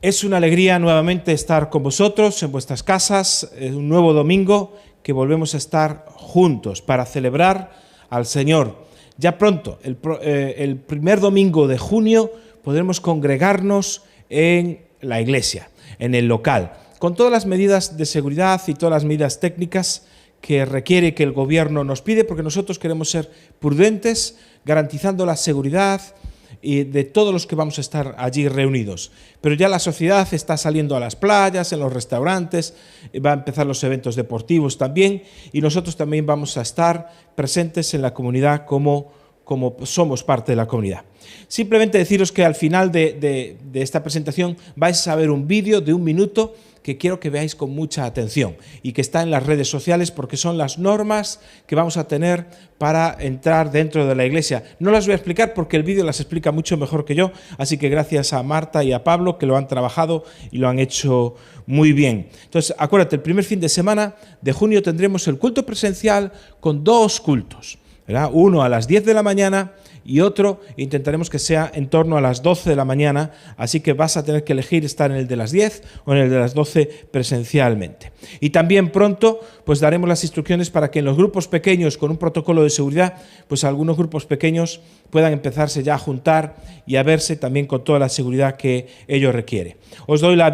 Es una alegría nuevamente estar con vosotros en vuestras casas, es un nuevo domingo que volvemos a estar juntos para celebrar al Señor. Ya pronto, el primer domingo de junio, podremos congregarnos en la iglesia, en el local, con todas las medidas de seguridad y todas las medidas técnicas que requiere que el gobierno nos pide, porque nosotros queremos ser prudentes, garantizando la seguridad y de todos los que vamos a estar allí reunidos. Pero ya la sociedad está saliendo a las playas, en los restaurantes, va a empezar los eventos deportivos también, y nosotros también vamos a estar presentes en la comunidad como somos parte de la comunidad. Simplemente deciros que al final de esta presentación vais a ver un vídeo de 1 minuto que quiero que veáis con mucha atención y que está en las redes sociales, porque son las normas que vamos a tener para entrar dentro de la iglesia. No las voy a explicar porque el vídeo las explica mucho mejor que yo, así que gracias a Marta y a Pablo, que lo han trabajado y lo han hecho muy bien. Entonces, acuérdate, el primer fin de semana de junio tendremos el culto presencial con 2 cultos, ¿verdad? Uno a las 10 de la mañana y otro intentaremos que sea en torno a las 12 de la mañana, así que vas a tener que elegir estar en el de las 10 o en el de las 12 presencialmente. Y también pronto pues daremos las instrucciones para que en los grupos pequeños, con un protocolo de seguridad, pues algunos grupos pequeños puedan empezarse ya a juntar y a verse también con toda la seguridad que ello requiere. Os doy la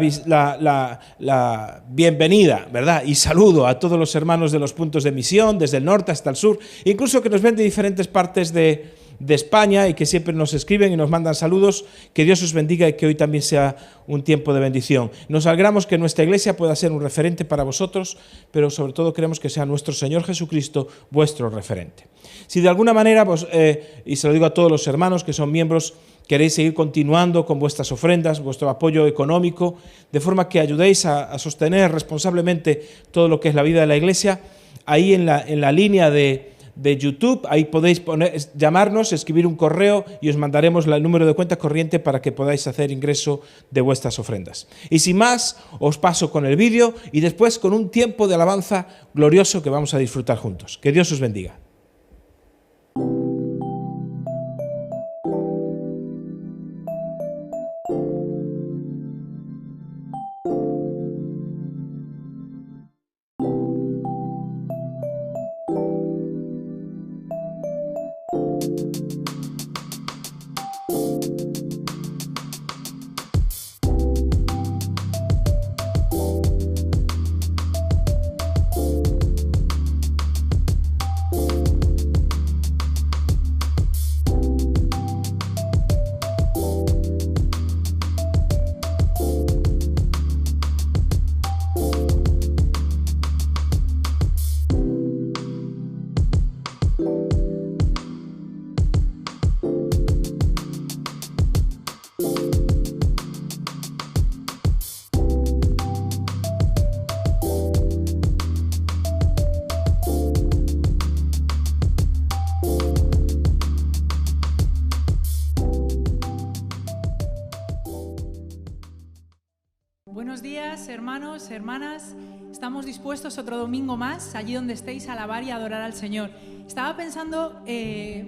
bienvenida, ¿verdad? Y saludo a todos los hermanos de los puntos de misión, desde el norte hasta el sur, incluso que nos ven de diferentes partes de España y que siempre nos escriben y nos mandan saludos. Que Dios os bendiga y que hoy también sea un tiempo de bendición. Nos alegramos que nuestra iglesia pueda ser un referente para vosotros, pero sobre todo queremos que sea nuestro Señor Jesucristo vuestro referente. Si de alguna manera, y se lo digo a todos los hermanos que son miembros, queréis seguir continuando con vuestras ofrendas, vuestro apoyo económico, de forma que ayudéis a sostener responsablemente todo lo que es la vida de la iglesia, ahí en la línea de YouTube, ahí podéis llamarnos, escribir un correo y os mandaremos el número de cuenta corriente para que podáis hacer ingreso de vuestras ofrendas. Y sin más, os paso con el vídeo y después con un tiempo de alabanza glorioso que vamos a disfrutar juntos. Que Dios os bendiga. Buenos días, hermanos, hermanas. Estamos dispuestos otro domingo más, allí donde estéis, a alabar y adorar al Señor. Estaba pensando que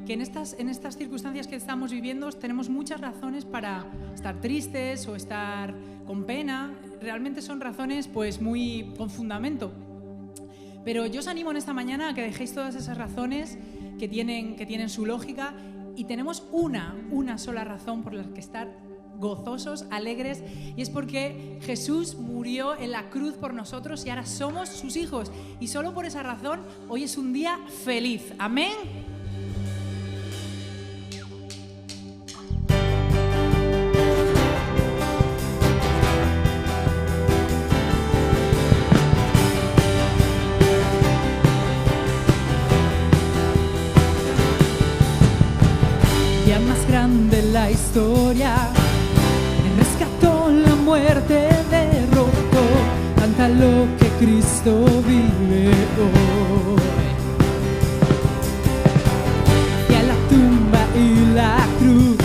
en estas circunstancias que estamos viviendo tenemos muchas razones para estar tristes o estar con pena. Realmente son razones pues muy con fundamento. Pero yo os animo en esta mañana a que dejéis todas esas razones que tienen su lógica, y tenemos una sola razón por la que estar gozosos, alegres, y es porque Jesús murió en la cruz por nosotros y ahora somos sus hijos, y solo por esa razón hoy es un día feliz. Amén. Ya más grande la historia, rescató la muerte, derrotó, canta lo que Cristo vive hoy. Y a la tumba y la cruz,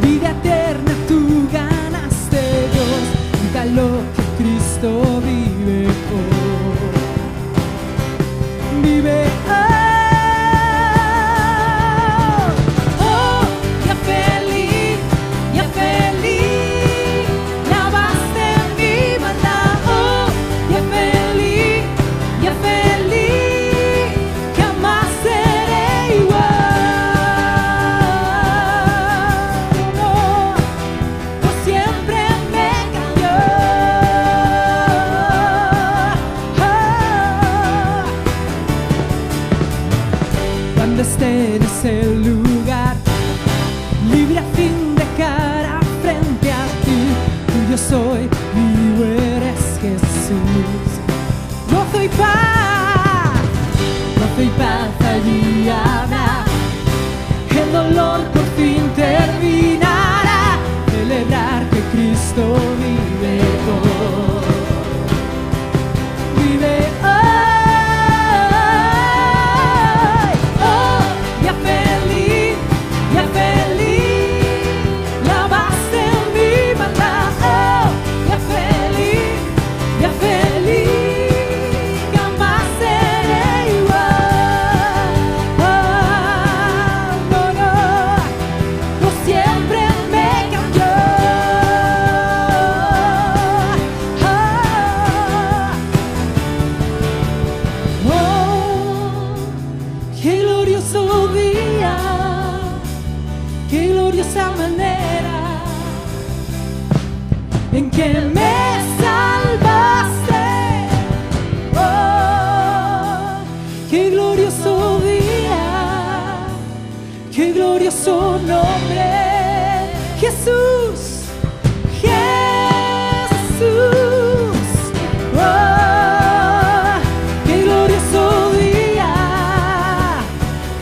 vida eterna tú ganaste, Dios, canta lo que Cristo vive hoy. Vive hoy. donde esté en ese lugar, libre a fin de cara frente a ti. Tuyo soy, mío eres Jesús. Gozo y paz allí habrá. El dolor por fin terminará. Celebrar que Cristo vive hoy. Vive hoy. Oh, ya feliz, la base en mi maldad. Oh, ya feliz, jamás seré igual. Oh, no, no, por siempre me cambió. Oh, qué glorioso día, qué gloriosa manera en que me salvaste. Oh, qué glorioso día, qué glorioso nombre, Jesús, Jesús. Oh, qué glorioso día,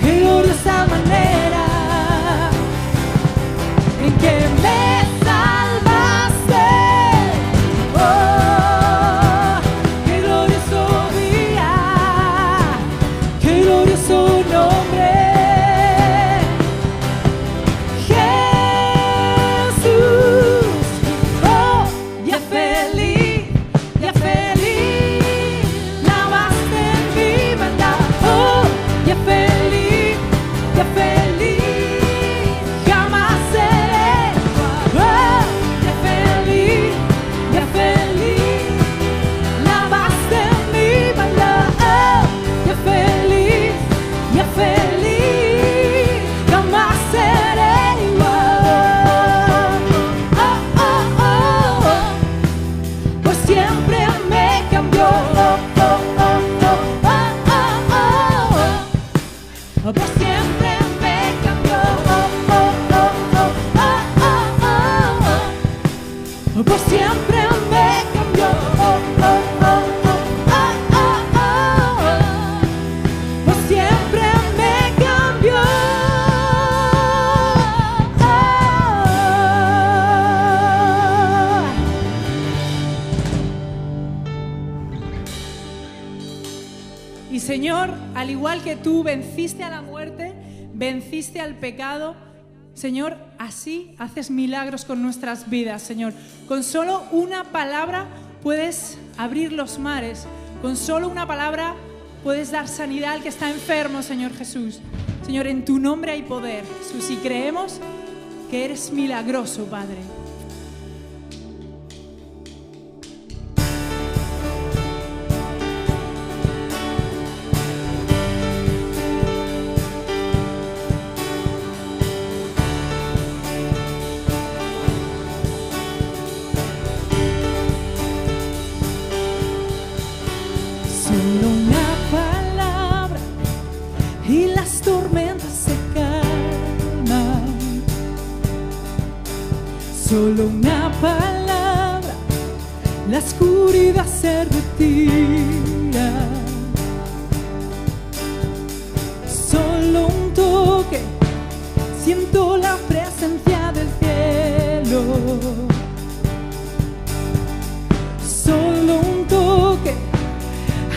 qué gloriosa manera en que me salvaste. Oh, qué glorioso día, qué glorioso nombre, Jesús. Oh, ya feliz, lavaste mi maldad. Oh, ya feliz, jamás seré igual. Oh, ya feliz, lavaste mi maldad. Oh, ya feliz, jamás seré igual. Oh, oh, oh, pues siempre me cambió. Oh, oh, oh, oh, oh, oh, oh, pues siempre me cambió. Oh, oh, oh, oh, oh, oh, oh, pues siempre me cambió. Oh, oh, oh, oh, oh, oh, oh, pues siempre me cambió. Y Señor, al igual que tú venciste a la muerte, venciste al pecado, Señor, así haces milagros con nuestras vidas, Señor. Con solo una palabra puedes abrir los mares. Con solo una palabra puedes dar sanidad al que está enfermo, Señor Jesús. Señor, en tu nombre hay poder, Jesús, y creemos que eres milagroso, Padre. Solo una palabra y las tormentas se calman. Solo una palabra, la oscuridad se retira. Solo un toque, siento la presencia del cielo. Solo un toque,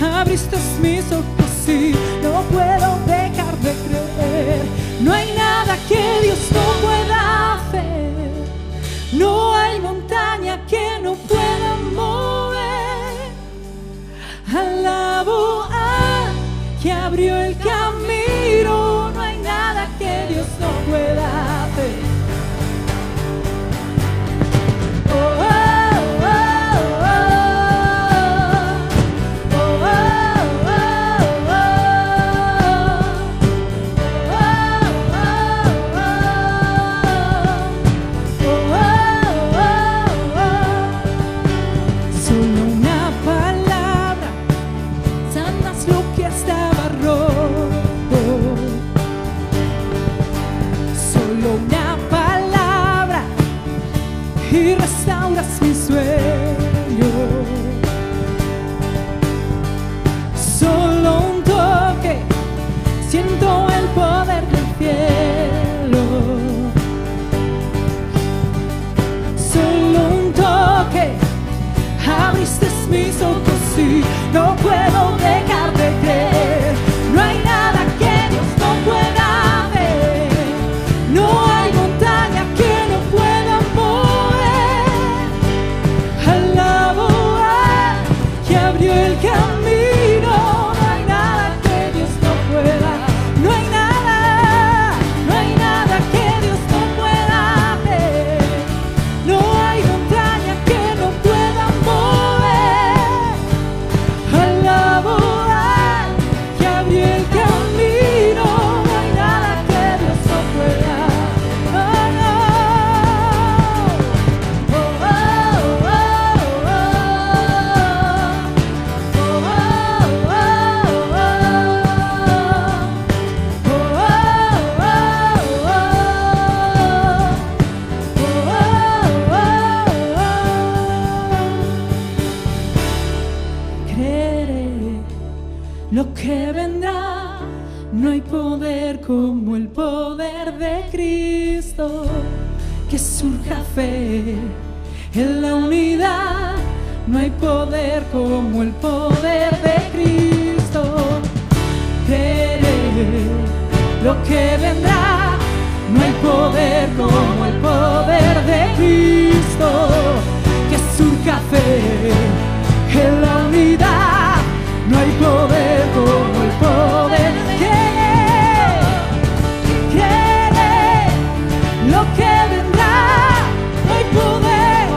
abriste mis ojos y no puedo dejar de creer. No hay nada que Dios no pueda hacer. No hay montaña que no pueda mover. Alabo al que abrió el camino. No hay nada que Dios no pueda hacer. Oh, oh, oh, oh. Oh, oh, oh, oh. siento el poder del cielo. Solo un toque, abriste mis ojos y no puedo dejar de creer. No hay nada que Dios no pueda ver, no hay montaña que no pueda mover. Alabo al que abrió el camino, no hay nada que Dios no pueda, no hay nada que Dios no pueda ver, no hay montaña que no pueda mover. Alabo al que abrió el camino, no hay nada que Dios no pueda. Oh, no. Oh, oh, oh, oh, oh. Oh, oh, oh, oh. Oh, creeré lo que vendrá, no hay poder como el poder de Cristo. Que surja fe en la unidad, no hay poder como el poder de Cristo. Creeré lo que vendrá, no hay poder como el poder de Cristo. Que surja fe en la unidad, no hay poder como el poder de lo que vendrá, no hay poder,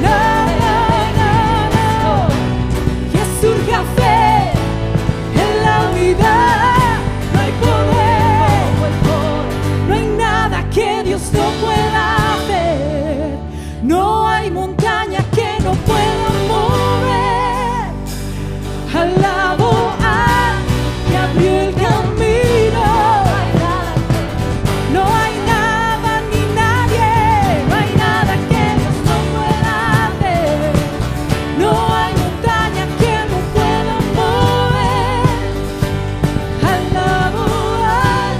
no, no, no, no. Que surja fe en la unidad, no hay poder, no hay nada que Dios no pueda hacer, no hay montaña que no pueda mover. Alabo al que abrió el camino, no hay nada ni nadie, no hay nada que Dios no pueda hacer, no hay montaña que no pueda mover. Alabo al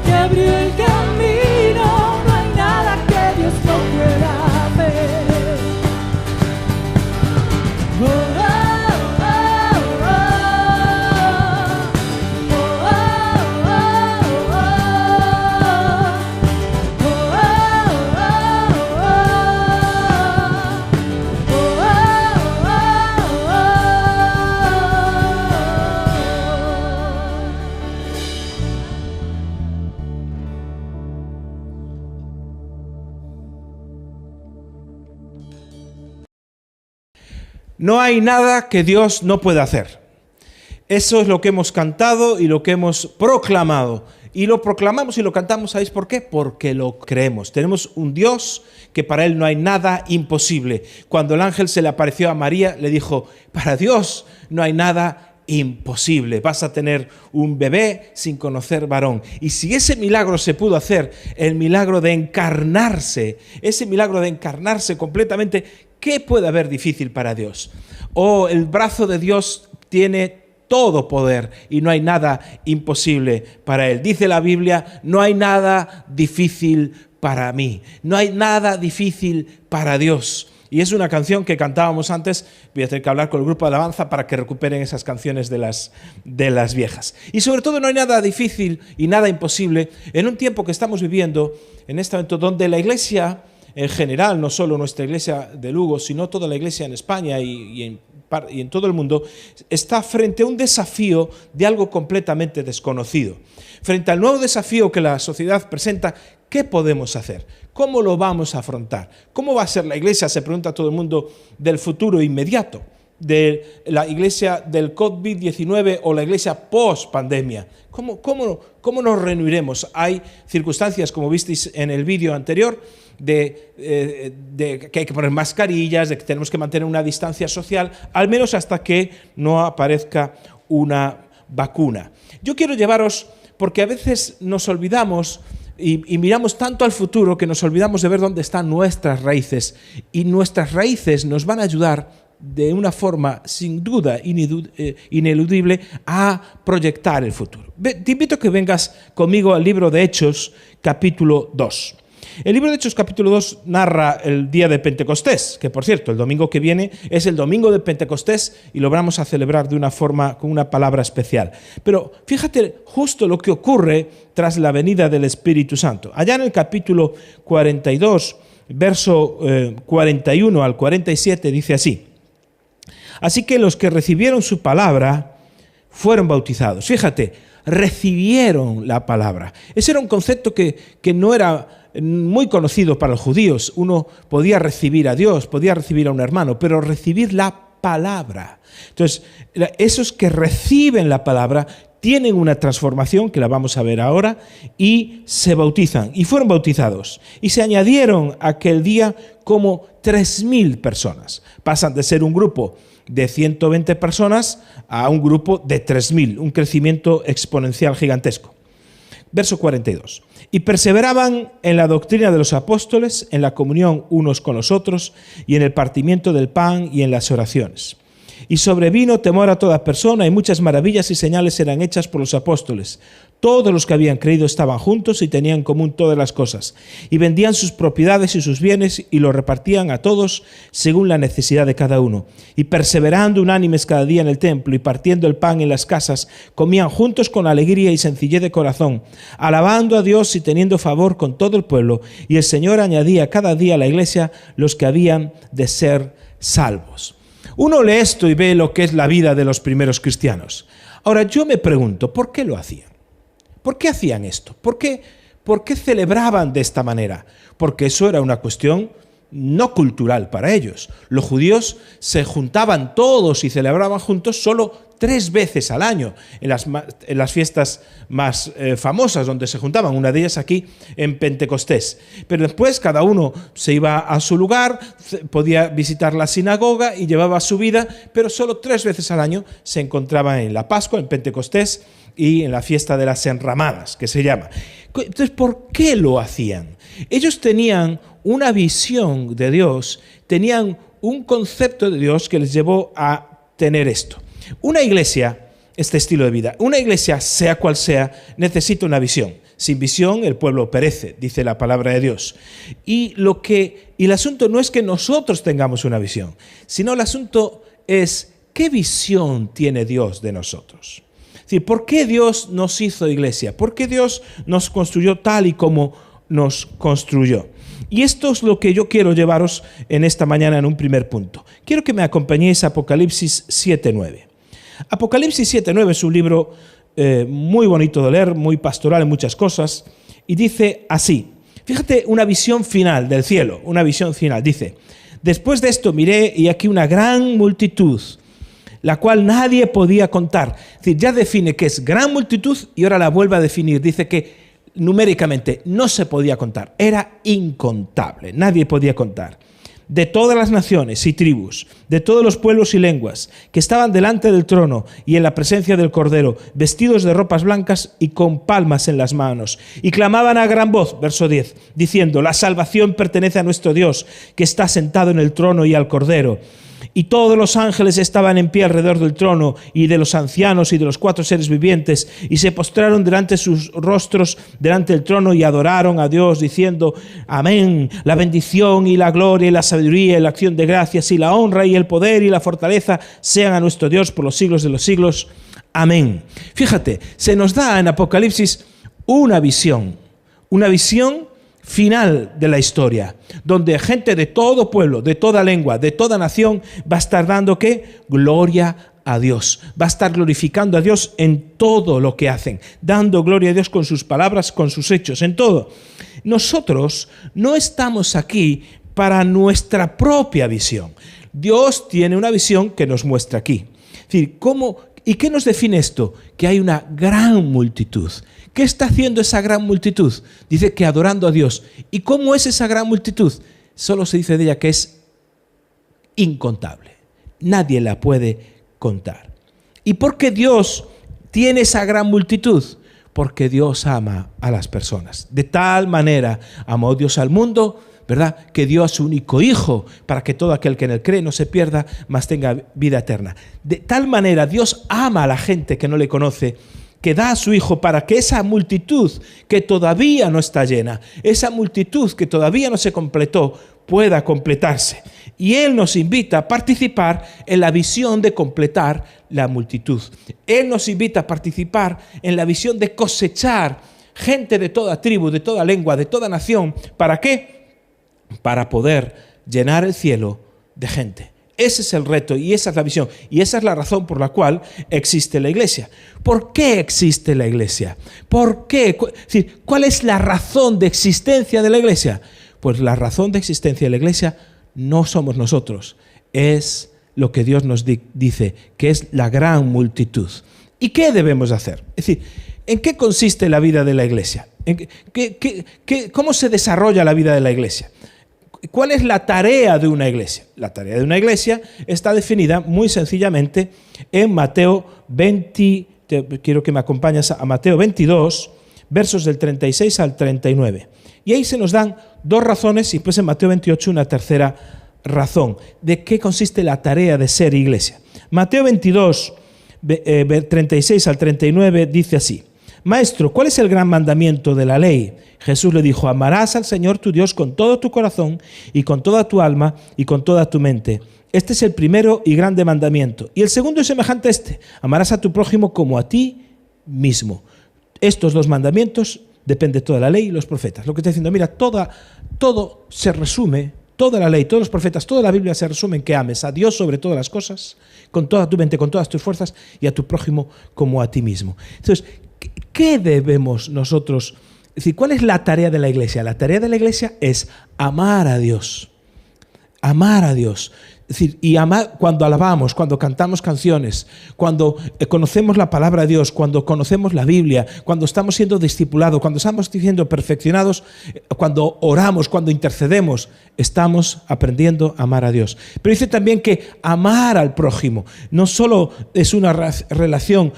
que abrió el camino, no hay nada que Dios no pueda hacer. Oh, oh, oh, oh. Oh, oh, oh, oh. Oh, oh, No hay nada que Dios no pueda hacer. Eso es lo que hemos cantado y lo que hemos proclamado. Y lo proclamamos y lo cantamos, ¿sabéis por qué? Porque lo creemos. Tenemos un Dios que para Él no hay nada imposible. Cuando el ángel se le apareció a María, le dijo, para Dios no hay nada imposible. Vas a tener un bebé sin conocer varón. Y si ese milagro se pudo hacer, el milagro de encarnarse, ese milagro de encarnarse completamente, ¿qué puede haber difícil para Dios? Oh, el brazo de Dios tiene todo poder y no hay nada imposible para Él. Dice la Biblia, no hay nada difícil para mí, no hay nada difícil para Dios. Y es una canción que cantábamos antes. Voy a tener que hablar con el grupo de alabanza para que recuperen esas canciones de las viejas. Y sobre todo no hay nada difícil y nada imposible en un tiempo que estamos viviendo, en este momento donde la Iglesia en general, no solo nuestra Iglesia de Lugo, sino toda la Iglesia en España y en todo el mundo, está frente a un desafío de algo completamente desconocido. Frente al nuevo desafío que la sociedad presenta, ¿qué podemos hacer? ¿Cómo lo vamos a afrontar? ¿Cómo va a ser la Iglesia? Se pregunta todo el mundo del futuro inmediato, de la Iglesia del COVID-19 o la Iglesia post-pandemia. ¿Cómo nos reuniremos? Hay circunstancias, como visteis en el vídeo anterior, de que hay que poner mascarillas, de que tenemos que mantener una distancia social, al menos hasta que no aparezca una vacuna. Yo quiero llevaros, porque a veces nos olvidamos y miramos tanto al futuro que nos olvidamos de ver dónde están nuestras raíces, y nuestras raíces nos van a ayudar de una forma sin duda ineludible a proyectar el futuro. Te invito a que vengas conmigo al libro de Hechos, capítulo 2. El libro de Hechos, capítulo 2, narra el día de Pentecostés, que por cierto, el domingo que viene es el domingo de Pentecostés y lo vamos a celebrar de una forma, con una palabra especial. Pero fíjate justo lo que ocurre tras la venida del Espíritu Santo. Allá en el capítulo 42, verso 41 al 47, dice así: así que los que recibieron su palabra fueron bautizados. Fíjate, recibieron la palabra. Ese era un concepto que no era muy conocido para los judíos. Uno podía recibir a Dios, podía recibir a un hermano, pero recibir la palabra. Entonces, esos que reciben la palabra tienen una transformación, que la vamos a ver ahora, y se bautizan, y fueron bautizados. Y se añadieron aquel día como 3.000 personas. Pasan de ser un grupo de 120 personas a un grupo de 3.000, un crecimiento exponencial gigantesco. Verso 42. Y perseveraban en la doctrina de los apóstoles, en la comunión unos con los otros, y en el partimiento del pan y en las oraciones. Y sobrevino temor a toda persona, y muchas maravillas y señales eran hechas por los apóstoles. Todos los que habían creído estaban juntos y tenían en común todas las cosas. Y vendían sus propiedades y sus bienes y los repartían a todos según la necesidad de cada uno. Y perseverando unánimes cada día en el templo y partiendo el pan en las casas, comían juntos con alegría y sencillez de corazón, alabando a Dios y teniendo favor con todo el pueblo. Y el Señor añadía cada día a la iglesia los que habían de ser salvos. Uno lee esto y ve lo que es la vida de los primeros cristianos. Ahora, yo me pregunto, ¿por qué lo hacían? ¿Por qué hacían esto? ¿Por qué celebraban de esta manera? Porque eso era una cuestión no cultural para ellos. Los judíos se juntaban todos y celebraban juntos solo 3 veces al año, en las fiestas más famosas donde se juntaban, una de ellas aquí en Pentecostés. Pero después cada uno se iba a su lugar, podía visitar la sinagoga y llevaba su vida, pero solo 3 veces al año se encontraban en la Pascua, en Pentecostés y en la fiesta de las enramadas, que se llama. Entonces, ¿por qué lo hacían? Ellos tenían una visión de Dios, tenían un concepto de Dios que les llevó a tener esto. Una iglesia, este estilo de vida, una iglesia, sea cual sea, necesita una visión. Sin visión el pueblo perece, dice la palabra de Dios. Y el asunto no es que nosotros tengamos una visión, sino el asunto es ¿qué visión tiene Dios de nosotros? Es decir, ¿por qué Dios nos hizo iglesia? ¿Por qué Dios nos construyó tal y como nos construyó? Y esto es lo que yo quiero llevaros en esta mañana en un primer punto. Quiero que me acompañéis a Apocalipsis 7:9. Apocalipsis 7:9 es un libro muy bonito de leer, muy pastoral en muchas cosas, y dice así, fíjate una visión final del cielo, una visión final, dice: después de esto miré y aquí una gran multitud, la cual nadie podía contar. Es decir, ya define que es gran multitud y ahora la vuelve a definir, dice que numéricamente no se podía contar, era incontable, nadie podía contar. De todas las naciones y tribus, de todos los pueblos y lenguas, que estaban delante del trono y en la presencia del Cordero, vestidos de ropas blancas y con palmas en las manos. Y clamaban a gran voz, verso 10, diciendo: la salvación pertenece a nuestro Dios, que está sentado en el trono y al Cordero. Y todos los ángeles estaban en pie alrededor del trono y de los ancianos y de los 4 seres vivientes, y se postraron delante sus rostros delante del trono y adoraron a Dios diciendo: amén, la bendición y la gloria y la sabiduría y la acción de gracias y la honra y el poder y la fortaleza sean a nuestro Dios por los siglos de los siglos. Amén. Fíjate, se nos da en Apocalipsis una visión final de la historia, donde gente de todo pueblo, de toda lengua, de toda nación va a estar dando ¿qué? Gloria a Dios. Va a estar glorificando a Dios en todo lo que hacen, dando gloria a Dios con sus palabras, con sus hechos, en todo. Nosotros no estamos aquí para nuestra propia visión. Dios tiene una visión que nos muestra aquí. Es decir, ¿y qué nos define esto? Que hay una gran multitud. ¿Qué está haciendo esa gran multitud? Dice que adorando a Dios. ¿Y cómo es esa gran multitud? Solo se dice de ella que es incontable. Nadie la puede contar. ¿Y por qué Dios tiene esa gran multitud? Porque Dios ama a las personas. De tal manera amó Dios al mundo ¿verdad?, que dio a su único Hijo para que todo aquel que en él cree no se pierda, mas tenga vida eterna. De tal manera Dios ama a la gente que no le conoce, que da a su Hijo para que esa multitud que todavía no está llena, esa multitud que todavía no se completó, pueda completarse. Y Él nos invita a participar en la visión de completar la multitud. Él nos invita a participar en la visión de cosechar gente de toda tribu, de toda lengua, de toda nación. ¿Para qué? Para poder llenar el cielo de gente. Ese es el reto y esa es la visión. Y esa es la razón por la cual existe la iglesia. ¿Por qué existe la iglesia? ¿Por qué? Es decir, ¿cuál es la razón de existencia de la iglesia? Pues la razón de existencia de la iglesia no somos nosotros. Es lo que Dios nos dice, que es la gran multitud. ¿Y qué debemos hacer? Es decir, ¿en qué consiste la vida de la iglesia? ¿Cómo se desarrolla la vida de la iglesia? ¿Cuál es la tarea de una iglesia? La tarea de una iglesia está definida muy sencillamente en Mateo 20, quiero que me acompañes a Mateo 22, versos del 36 al 39. Y ahí se nos dan dos razones y después en Mateo 28 una tercera razón de qué consiste la tarea de ser iglesia. Mateo 22, 36 al 39 dice así: Maestro, ¿cuál es el gran mandamiento de la ley? Jesús le dijo: amarás al Señor tu Dios con todo tu corazón y con toda tu alma y con toda tu mente. Este es el primero y grande mandamiento. Y el segundo es semejante a este: amarás a tu prójimo como a ti mismo. Estos dos mandamientos depende toda la ley y los profetas. Lo que está diciendo, mira, todo se resume, toda la ley, todos los profetas, toda la Biblia se resume en que ames a Dios sobre todas las cosas, con toda tu mente, con todas tus fuerzas, y a tu prójimo como a ti mismo. Entonces, ¿qué debemos nosotros? Es decir, ¿cuál es la tarea de la iglesia? La tarea de la iglesia es amar a Dios. Amar a Dios. Es decir, y amar cuando alabamos, cuando cantamos canciones, cuando conocemos la palabra de Dios, cuando conocemos la Biblia, cuando estamos siendo discipulados, cuando estamos siendo perfeccionados, cuando oramos, cuando intercedemos, estamos aprendiendo a amar a Dios. Pero dice también que amar al prójimo no solo es una relación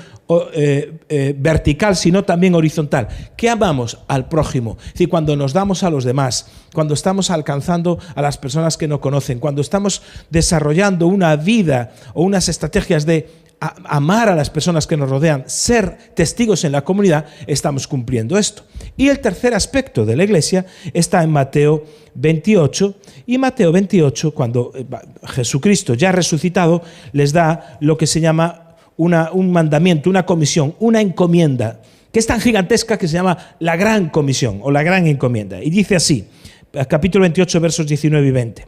vertical, sino también horizontal. ¿Qué amamos al prójimo? Es decir, cuando nos damos a los demás, cuando estamos alcanzando a las personas que no conocen, cuando estamos desarrollando una vida o unas estrategias de amar a las personas que nos rodean, ser testigos en la comunidad, estamos cumpliendo esto. Y el tercer aspecto de la iglesia está en Mateo 28, y Mateo 28, cuando Jesucristo ya resucitado, les da lo que se llama un mandamiento, una comisión, una encomienda, que es tan gigantesca que se llama la gran comisión o la gran encomienda. Y dice así, capítulo 28, versos 19 y 20.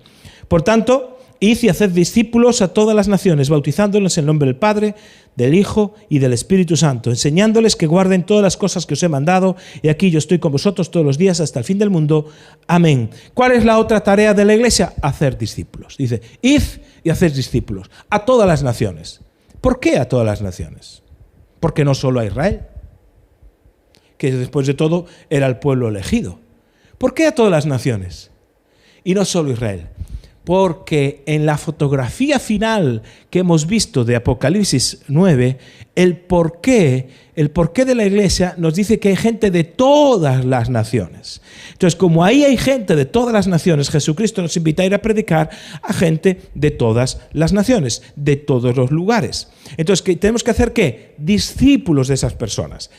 Por tanto, id y haced discípulos a todas las naciones, bautizándolos en el nombre del Padre, del Hijo y del Espíritu Santo, enseñándoles que guarden todas las cosas que os he mandado, y aquí yo estoy con vosotros todos los días hasta el fin del mundo. Amén. ¿Cuál es la otra tarea de la iglesia? Hacer discípulos. Dice, id y haced discípulos a todas las naciones. ¿Por qué a todas las naciones? Porque no solo a Israel, que después de todo era el pueblo elegido. ¿Por qué a todas las naciones? Y no solo Israel. Porque en la fotografía final que hemos visto de Apocalipsis 9, el porqué de la iglesia nos dice que hay gente de todas las naciones. Entonces, como ahí hay gente de todas las naciones, Jesucristo nos invita a ir a predicar a gente de todas las naciones, de todos los lugares. Entonces, ¿qué tenemos que hacer? ¿Qué? Discípulos de esas personas.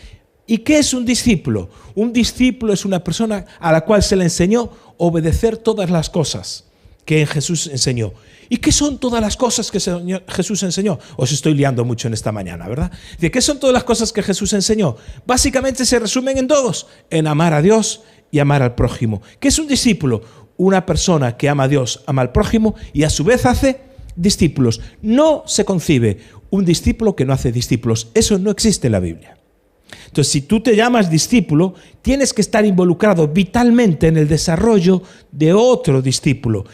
¿Y qué es un discípulo? Un discípulo es una persona a la cual se le enseñó obedecer todas las cosas que Jesús enseñó. ¿Y qué son todas las cosas que Jesús enseñó? Os estoy liando mucho en esta mañana, ¿verdad? ¿Qué son todas las cosas que Jesús enseñó? Básicamente se resumen en dos: en amar a Dios y amar al prójimo. ¿Qué es un discípulo? Una persona que ama a Dios, ama al prójimo y a su vez hace discípulos. No se concibe un discípulo que no hace discípulos. Eso no existe en la Biblia. Entonces, si tú te llamas discípulo, tienes que estar involucrado vitalmente en el desarrollo de otro discípulo.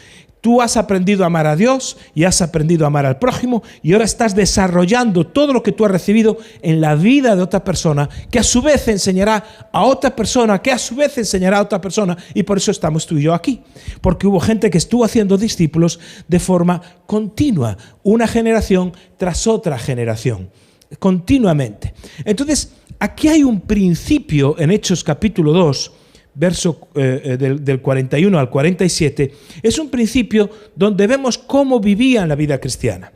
Tú has aprendido a amar a Dios y has aprendido a amar al prójimo, y ahora estás desarrollando todo lo que tú has recibido en la vida de otra persona, que a su vez enseñará a otra persona, que a su vez enseñará a otra persona, y por eso estamos tú y yo aquí. Porque hubo gente que estuvo haciendo discípulos de forma continua, una generación tras otra generación, continuamente. Entonces, aquí hay un principio en Hechos capítulo 2, verso del 41 al 47, es un principio donde vemos cómo vivían la vida cristiana.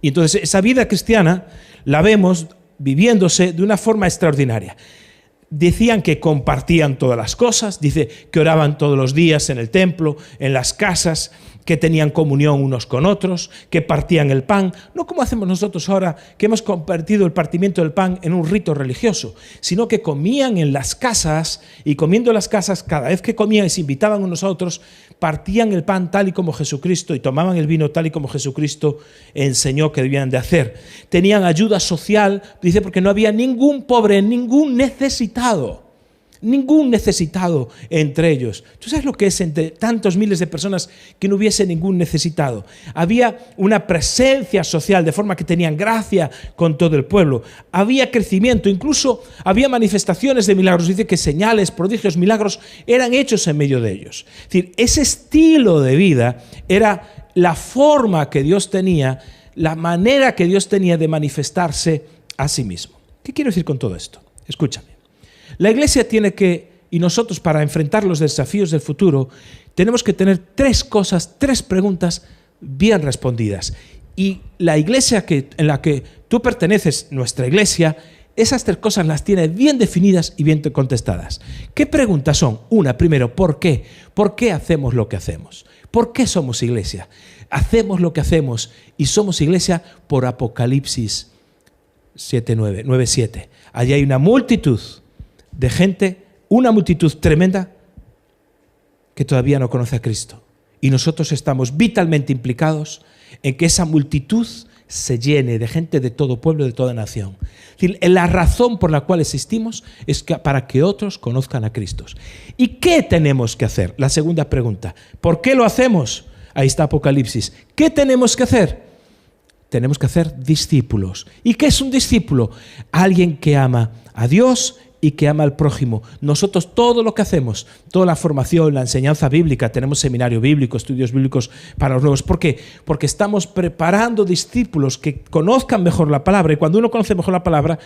Y entonces esa vida cristiana la vemos viviéndose de una forma extraordinaria. Decían que compartían todas las cosas, dice que oraban todos los días en el templo, en las casas, que tenían comunión unos con otros, que partían el pan, no como hacemos nosotros ahora, que hemos convertido el partimiento del pan en un rito religioso, sino que comían en las casas, y comiendo en las casas, cada vez que comían y se invitaban unos a otros, partían el pan tal y como Jesucristo y tomaban el vino tal y como Jesucristo enseñó que debían de hacer. Tenían ayuda social, dice, porque no había ningún pobre, ningún necesitado entre ellos. ¿Tú sabes lo que es entre tantos miles de personas que no hubiese ningún necesitado? Había una presencia social de forma que tenían gracia con todo el pueblo. Había crecimiento, incluso había manifestaciones de milagros. Dice que señales, prodigios, milagros eran hechos en medio de ellos. Es decir, ese estilo de vida era la forma que Dios tenía, la manera que Dios tenía de manifestarse a sí mismo. ¿Qué quiero decir con todo esto? Escúchame. La Iglesia tiene que, y nosotros para enfrentar los desafíos del futuro, tenemos que tener tres preguntas bien respondidas. Y la Iglesia en la que tú perteneces, nuestra Iglesia, esas tres cosas las tiene bien definidas y bien contestadas. ¿Qué preguntas son? Una, primero, ¿por qué? ¿Por qué hacemos lo que hacemos? ¿Por qué somos Iglesia? Hacemos lo que hacemos y somos Iglesia por Apocalipsis 9:7. Allí hay una multitud de gente, una multitud tremenda que todavía no conoce a Cristo. Y nosotros estamos vitalmente implicados en que esa multitud se llene de gente de todo pueblo, de toda nación. Es decir, la razón por la cual existimos es para que otros conozcan a Cristo. ¿Y qué tenemos que hacer? La segunda pregunta. ¿Por qué lo hacemos? Ahí está Apocalipsis. ¿Qué tenemos que hacer? Tenemos que hacer discípulos. ¿Y qué es un discípulo? Alguien que ama a Dios y que ama al prójimo. Nosotros todo lo que hacemos, toda la formación, la enseñanza bíblica, tenemos seminario bíblico, estudios bíblicos para los nuevos. ¿Por qué? Porque estamos preparando discípulos que conozcan mejor la palabra, y cuando uno conoce mejor la palabra,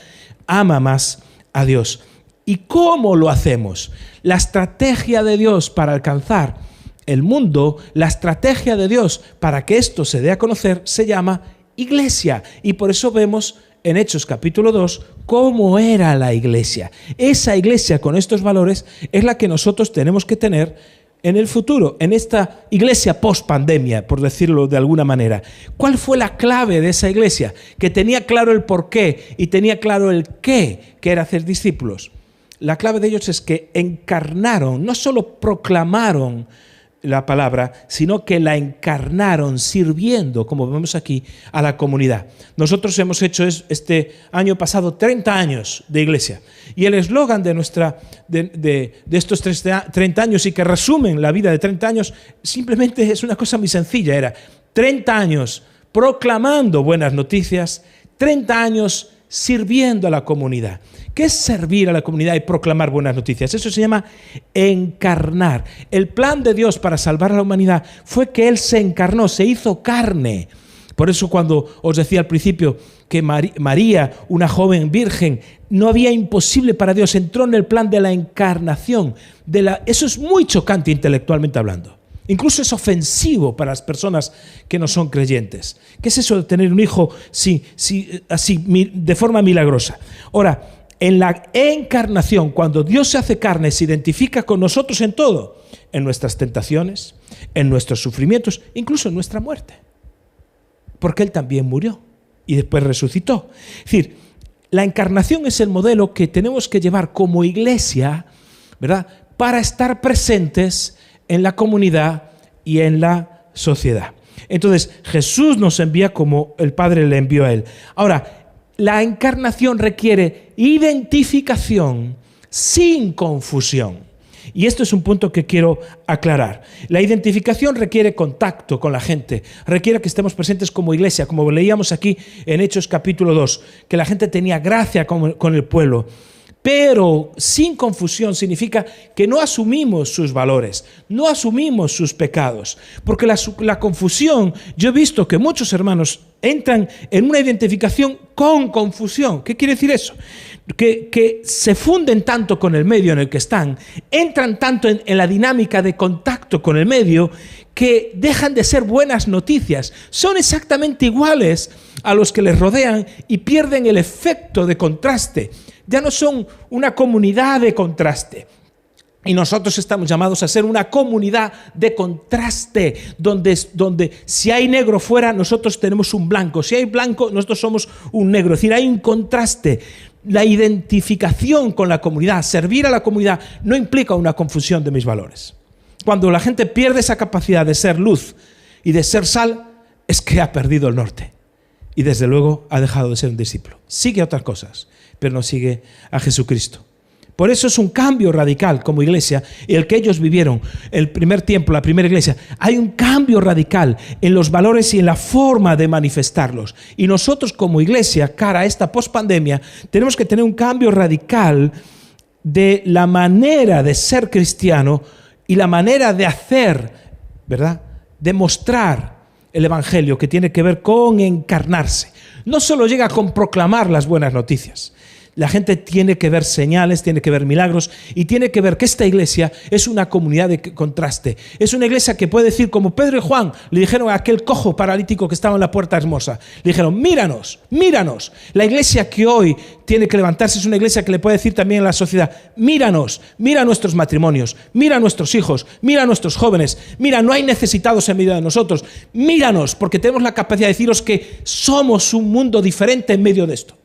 ama más a Dios. ¿Y cómo lo hacemos? La estrategia de Dios para alcanzar el mundo, la estrategia de Dios para que esto se dé a conocer, se llama Iglesia. Y por eso vemos en Hechos capítulo 2 cómo era la iglesia. Esa iglesia con estos valores es la que nosotros tenemos que tener en el futuro, en esta iglesia post-pandemia, por decirlo de alguna manera. ¿Cuál fue la clave de esa iglesia? Que tenía claro el porqué y tenía claro el qué, que era hacer discípulos. La clave de ellos es que encarnaron, no solo proclamaron la palabra, sino que la encarnaron sirviendo, como vemos aquí, a la comunidad. Nosotros hemos hecho este año pasado 30 años de iglesia, y el eslogan de estos 30 años, y que resumen la vida de 30 años, simplemente es una cosa muy sencilla, era 30 años proclamando buenas noticias, 30 años sirviendo a la comunidad. ¿Qué es servir a la comunidad y proclamar buenas noticias? Eso se llama encarnar. El plan de Dios para salvar a la humanidad fue que Él se encarnó, se hizo carne. Por eso cuando os decía al principio que María, una joven virgen, no había imposible para Dios, entró en el plan de la encarnación. Eso es muy chocante intelectualmente hablando. Incluso es ofensivo para las personas que no son creyentes. ¿Qué es eso de tener un hijo así de forma milagrosa? Ahora, en la encarnación, cuando Dios se hace carne, se identifica con nosotros en todo, en nuestras tentaciones, en nuestros sufrimientos, incluso en nuestra muerte. Porque Él también murió y después resucitó. Es decir, la encarnación es el modelo que tenemos que llevar como iglesia, ¿verdad?, para estar presentes en la comunidad y en la sociedad. Entonces, Jesús nos envía como el Padre le envió a Él. Ahora, la encarnación requiere identificación sin confusión. Y esto es un punto que quiero aclarar. La identificación requiere contacto con la gente, requiere que estemos presentes como iglesia, como leíamos aquí en Hechos capítulo 2, que la gente tenía gracia con el pueblo. Pero sin confusión significa que no asumimos sus valores, no asumimos sus pecados. Porque la confusión, yo he visto que muchos hermanos entran en una identificación con confusión. ¿Qué quiere decir eso? que se funden tanto con el medio en el que están, entran tanto en la dinámica de contacto con el medio, que dejan de ser buenas noticias. Son exactamente iguales a los que les rodean y pierden el efecto de contraste. Ya no son una comunidad de contraste. Y nosotros estamos llamados a ser una comunidad de contraste, donde si hay negro fuera, nosotros tenemos un blanco. Si hay blanco, nosotros somos un negro. Es decir, hay un contraste. La identificación con la comunidad, servir a la comunidad, no implica una confusión de mis valores. Cuando la gente pierde esa capacidad de ser luz y de ser sal, es que ha perdido el norte. Y desde luego ha dejado de ser un discípulo. Sigue otras cosas, pero no sigue a Jesucristo. Por eso es un cambio radical como iglesia, el que ellos vivieron el primer tiempo, la primera iglesia. Hay un cambio radical en los valores y en la forma de manifestarlos. Y nosotros como iglesia, cara a esta pospandemia, tenemos que tener un cambio radical de la manera de ser cristiano y la manera de hacer, ¿verdad? De mostrar el evangelio, que tiene que ver con encarnarse. No solo llega con proclamar las buenas noticias. La gente tiene que ver señales, tiene que ver milagros y tiene que ver que esta iglesia es una comunidad de contraste. Es una iglesia que puede decir, como Pedro y Juan le dijeron a aquel cojo paralítico que estaba en la puerta hermosa, le dijeron, míranos, míranos. La iglesia que hoy tiene que levantarse es una iglesia que le puede decir también a la sociedad, míranos, mira nuestros matrimonios, mira nuestros hijos, mira nuestros jóvenes, mira, no hay necesitados en medio de nosotros, míranos, porque tenemos la capacidad de deciros que somos un mundo diferente en medio de esto.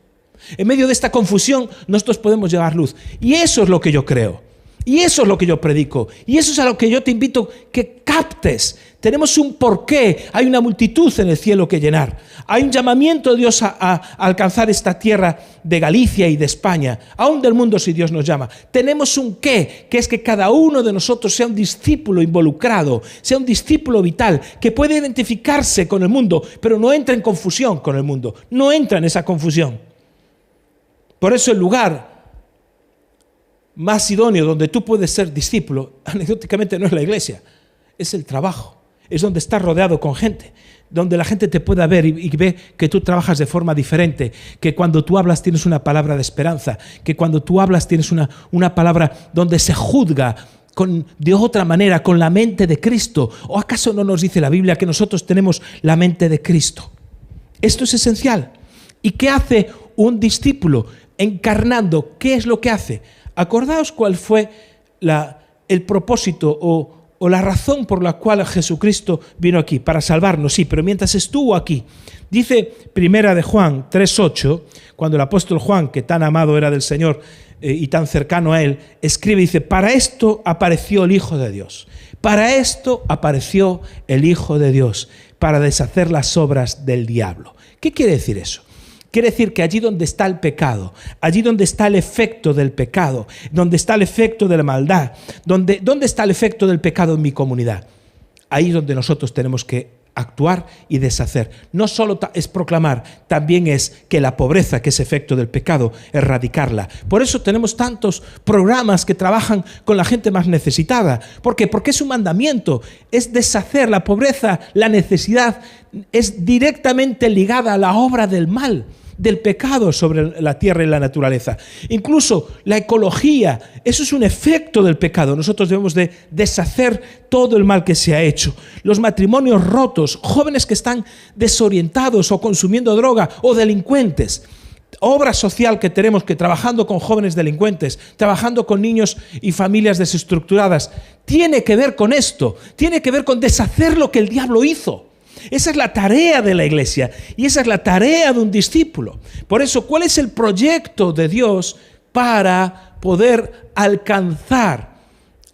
En medio de esta confusión, nosotros podemos llevar luz. Y eso es lo que yo creo. Y eso es lo que yo predico. Y eso es a lo que yo te invito que captes. Tenemos un porqué. Hay una multitud en el cielo que llenar. Hay un llamamiento de Dios a alcanzar esta tierra de Galicia y de España. Aún del mundo si Dios nos llama. Tenemos un qué, que es que cada uno de nosotros sea un discípulo involucrado, sea un discípulo vital, que puede identificarse con el mundo, pero no entra en confusión con el mundo. No entra en esa confusión. Por eso el lugar más idóneo donde tú puedes ser discípulo, anecdóticamente no es la iglesia, es el trabajo. Es donde estás rodeado con gente, donde la gente te pueda ver y ve que tú trabajas de forma diferente, que cuando tú hablas tienes una palabra de esperanza, que cuando tú hablas tienes una palabra donde se juzga de otra manera, con la mente de Cristo. ¿O acaso no nos dice la Biblia que nosotros tenemos la mente de Cristo? Esto es esencial. ¿Y qué hace un discípulo encarnando? ¿Qué es lo que hace? Acordaos cuál fue el propósito o la razón por la cual Jesucristo vino aquí, para salvarnos, sí, pero mientras estuvo aquí. Dice Primera de Juan 3:8, cuando el apóstol Juan, que tan amado era del Señor y tan cercano a él, escribe y dice, para esto apareció el Hijo de Dios. Para esto apareció el Hijo de Dios, para deshacer las obras del diablo. ¿Qué quiere decir eso? Quiere decir que allí donde está el pecado, allí donde está el efecto del pecado, donde está el efecto de la maldad, ¿dónde está el efecto del pecado en mi comunidad? Ahí es donde nosotros tenemos que actuar y deshacer. No solo es proclamar, también es que la pobreza, que es efecto del pecado, erradicarla. Por eso tenemos tantos programas que trabajan con la gente más necesitada. ¿Por qué? Porque es un mandamiento, es deshacer la pobreza, la necesidad, es directamente ligada a la obra del mal, del pecado sobre la tierra y la naturaleza. Incluso la ecología, eso es un efecto del pecado. Nosotros debemos de deshacer todo el mal que se ha hecho. Los matrimonios rotos, jóvenes que están desorientados o consumiendo droga o delincuentes. Obra social que tenemos, que trabajando con jóvenes delincuentes, trabajando con niños y familias desestructuradas, tiene que ver con esto, tiene que ver con deshacer lo que el diablo hizo. Esa es la tarea de la iglesia y esa es la tarea de un discípulo. Por eso, ¿cuál es el proyecto de Dios para poder alcanzar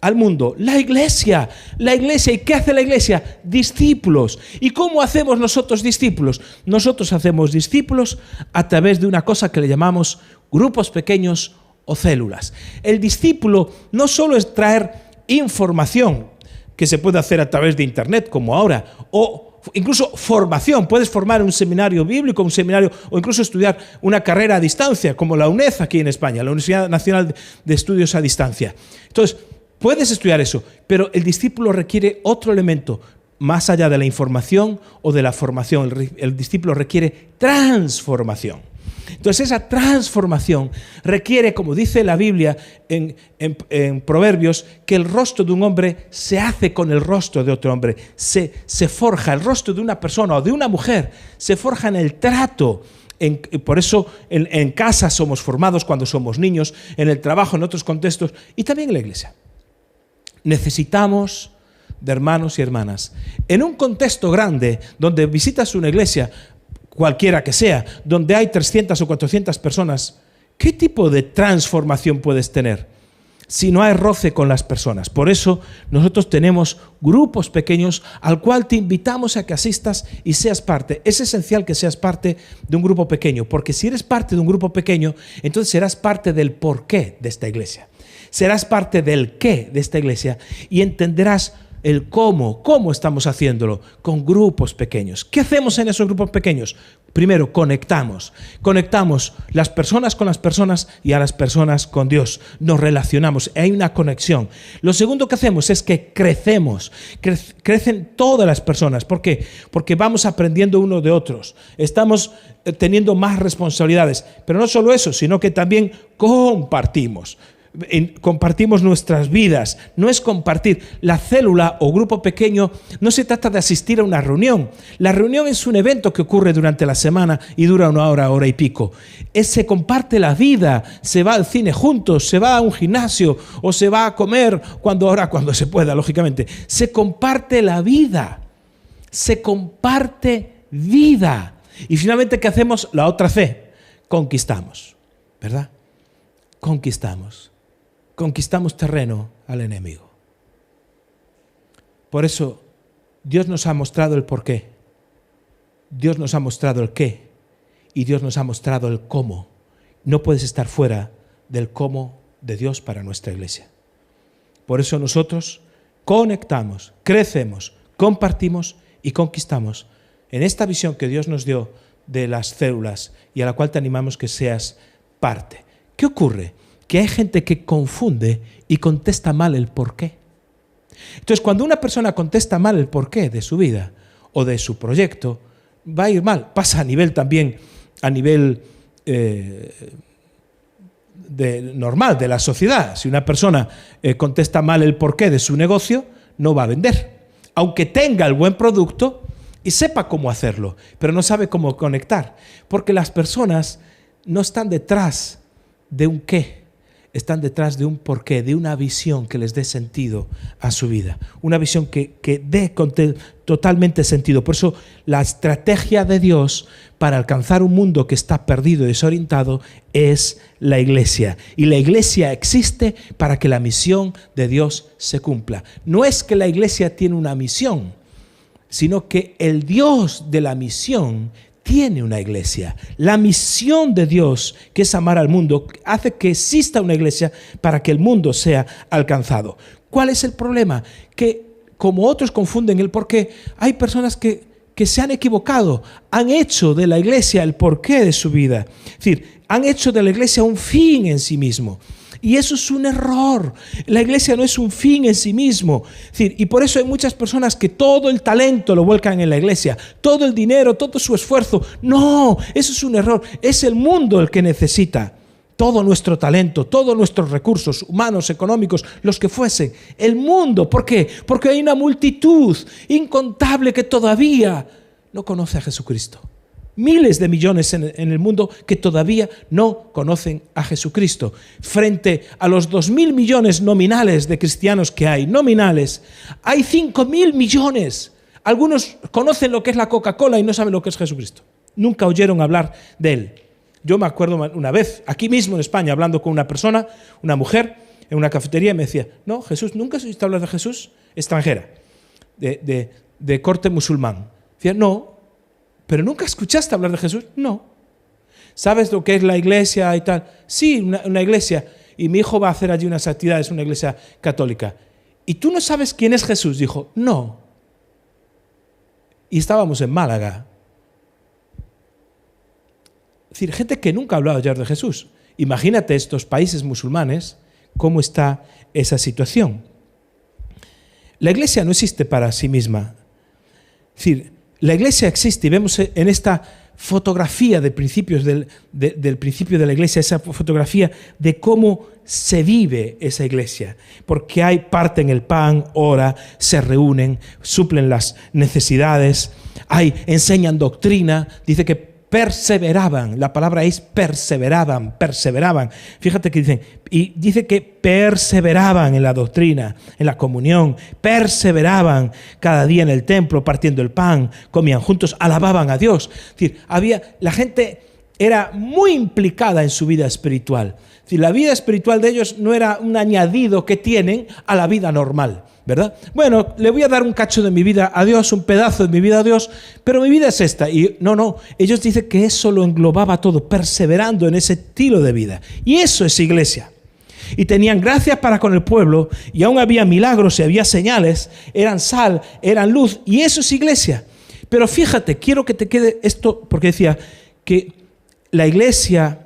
al mundo? La iglesia. ¿Y qué hace la iglesia? Discípulos. ¿Y cómo hacemos nosotros discípulos? Nosotros hacemos discípulos a través de una cosa que le llamamos grupos pequeños o células. El discípulo no solo es traer información que se puede hacer a través de internet como ahora, o incluso formación. Puedes formar un seminario bíblico, un seminario, o incluso estudiar una carrera a distancia, como la UNED aquí en España, la Universidad Nacional de Estudios a Distancia. Entonces, puedes estudiar eso, pero el discípulo requiere otro elemento, más allá de la información o de la formación. El discípulo requiere transformación. Entonces esa transformación requiere, como dice la Biblia en Proverbios, que el rostro de un hombre se hace con el rostro de otro hombre. Se forja el rostro de una persona o de una mujer, se forja en el trato. Por eso en casa somos formados cuando somos niños, en el trabajo, en otros contextos y también en la iglesia. Necesitamos de hermanos y hermanas. En un contexto grande, donde visitas una iglesia, cualquiera que sea, donde hay 300 o 400 personas, ¿qué tipo de transformación puedes tener si no hay roce con las personas? Por eso nosotros tenemos grupos pequeños al cual te invitamos a que asistas y seas parte. Es esencial que seas parte de un grupo pequeño, porque si eres parte de un grupo pequeño, entonces serás parte del porqué de esta iglesia. Serás parte del qué de esta iglesia y entenderás el cómo estamos haciéndolo con grupos pequeños. ¿Qué hacemos en esos grupos pequeños? Primero, conectamos las personas con las personas y a las personas con Dios. Nos relacionamos, hay una conexión. Lo segundo que hacemos es que crecemos. Crecen todas las personas. ¿Por qué? Porque vamos aprendiendo unos de otros. Estamos teniendo más responsabilidades. Pero no solo eso, sino que también compartimos. Compartimos nuestras vidas. No es compartir. La célula o grupo pequeño no se trata de asistir a una reunión. La reunión es un evento que ocurre durante la semana y dura una hora y pico. Se comparte la vida, se va al cine juntos, se va a un gimnasio o se va a comer cuando se pueda, lógicamente. Se comparte la vida. Se comparte vida. Y finalmente, ¿qué hacemos? La otra C. Conquistamos. ¿Verdad? Conquistamos terreno al enemigo. Por eso Dios nos ha mostrado el porqué, Dios nos ha mostrado el qué y Dios nos ha mostrado el cómo. No puedes estar fuera del cómo de Dios para nuestra iglesia. Por eso nosotros conectamos, crecemos, compartimos y conquistamos en esta visión que Dios nos dio de las células y a la cual te animamos que seas parte. ¿Qué ocurre? Que hay gente que confunde y contesta mal el porqué. Entonces, cuando una persona contesta mal el porqué de su vida o de su proyecto, va a ir mal. Pasa a nivel normal de la sociedad. Si una persona contesta mal el porqué de su negocio, no va a vender. Aunque tenga el buen producto y sepa cómo hacerlo, pero no sabe cómo conectar. Porque las personas no están detrás de un qué. Están detrás de un porqué, de una visión que les dé sentido a su vida. Una visión que dé totalmente sentido. Por eso la estrategia de Dios para alcanzar un mundo que está perdido y desorientado es la iglesia. Y la iglesia existe para que la misión de Dios se cumpla. No es que la iglesia tiene una misión, sino que el Dios de la misión tiene una iglesia. La misión de Dios, que es amar al mundo, hace que exista una iglesia para que el mundo sea alcanzado. ¿Cuál es el problema? Que como otros confunden el porqué, hay personas que se han equivocado, han hecho de la iglesia el porqué de su vida. Es decir, han hecho de la iglesia un fin en sí mismo. Y eso es un error. La iglesia no es un fin en sí mismo. Es decir, y por eso hay muchas personas que todo el talento lo vuelcan en la iglesia, todo el dinero, todo su esfuerzo. No, eso es un error. Es el mundo el que necesita todo nuestro talento, todos nuestros recursos humanos, económicos, los que fuesen. El mundo. ¿Por qué? Porque hay una multitud incontable que todavía no conoce a Jesucristo. Miles de millones en el mundo que todavía no conocen a Jesucristo. Frente a los 2.000 millones nominales de cristianos que hay, nominales, hay 5.000 millones. Algunos conocen lo que es la Coca-Cola y no saben lo que es Jesucristo. Nunca oyeron hablar de Él. Yo me acuerdo una vez, aquí mismo en España, hablando con una persona, una mujer, en una cafetería, y me decía, no, Jesús, ¿nunca has oído hablar de Jesús? Extranjera, de corte musulmán. Decía, no. ¿Pero nunca escuchaste hablar de Jesús? No. ¿Sabes lo que es la iglesia y tal? Sí, una iglesia. Y mi hijo va a hacer allí unas actividades, una iglesia católica. ¿Y tú no sabes quién es Jesús? Dijo, no. Y estábamos en Málaga. Es decir, gente que nunca ha hablado ya de Jesús. Imagínate estos países musulmanes, cómo está esa situación. La iglesia no existe para sí misma. Es decir, La iglesia existe y vemos en esta fotografía de principios del principio de la iglesia, esa fotografía de cómo se vive esa iglesia, porque parten el pan, oran, se reúnen, suplen las necesidades, enseñan doctrina, dice que perseveraban, la palabra es perseveraban. Fíjate que dice que perseveraban en la doctrina, en la comunión, perseveraban cada día en el templo, partiendo el pan, comían juntos, alababan a Dios. Es decir, la gente era muy implicada en su vida espiritual. Es decir, la vida espiritual de ellos no era un añadido que tienen a la vida normal, ¿verdad? Bueno, le voy a dar un cacho de mi vida a Dios, un pedazo de mi vida a Dios, pero mi vida es esta. Y no, ellos dicen que eso lo englobaba todo, perseverando en ese estilo de vida. Y eso es iglesia. Y tenían gracia para con el pueblo, y aún había milagros y había señales, eran sal, eran luz, y eso es iglesia. Pero fíjate, quiero que te quede esto, porque decía que la iglesia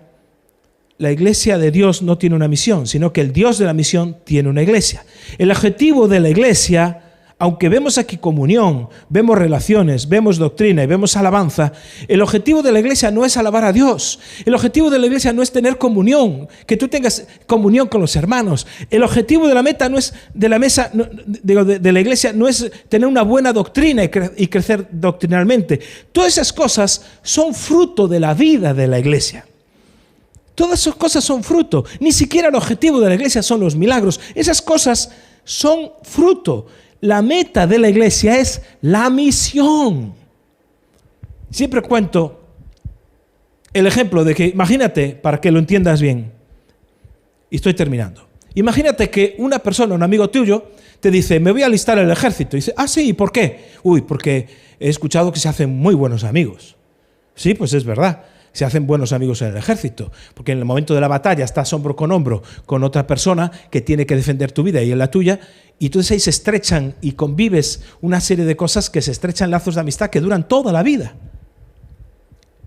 de Dios no tiene una misión, sino que el Dios de la misión tiene una iglesia. El objetivo de la iglesia, aunque vemos aquí comunión, vemos relaciones, vemos doctrina y vemos alabanza, el objetivo de la iglesia no es alabar a Dios. El objetivo de la iglesia no es tener comunión, que tú tengas comunión con los hermanos. El objetivo de la meta no es de la iglesia no es tener una buena doctrina y crecer doctrinalmente. Todas esas cosas son fruto de la vida de la iglesia. Todas esas cosas son fruto. Ni siquiera el objetivo de la iglesia son los milagros. Esas cosas son fruto. La meta de la iglesia es la misión. Siempre cuento el ejemplo de que, imagínate, para que lo entiendas bien, y estoy terminando. Imagínate que una persona, un amigo tuyo, te dice, me voy a alistar en el ejército. Y dice, sí, ¿y por qué? Porque he escuchado que se hacen muy buenos amigos. Sí, pues es verdad. Se hacen buenos amigos en el ejército, porque en el momento de la batalla estás hombro con otra persona que tiene que defender tu vida y en la tuya, y entonces ahí se estrechan y convives una serie de cosas que se estrechan lazos de amistad que duran toda la vida.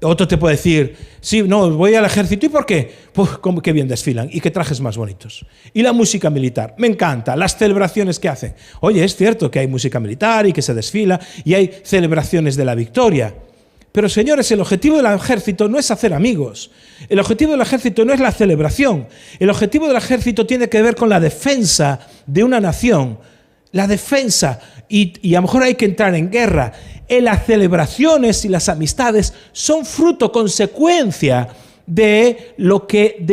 Otro te puede decir, sí, no, voy al ejército, ¿y por qué? Pues como que bien desfilan y qué trajes más bonitos. Y la música militar, me encanta, las celebraciones que hacen. Oye, es cierto que hay música militar y que se desfila y hay celebraciones de la victoria. Pero señores, el objetivo del ejército no es hacer amigos. El objetivo del ejército no es la celebración. El objetivo del ejército tiene que ver con la defensa de una nación. La defensa. Y a lo mejor hay que entrar en guerra. Las celebraciones y las amistades son fruto, consecuencia de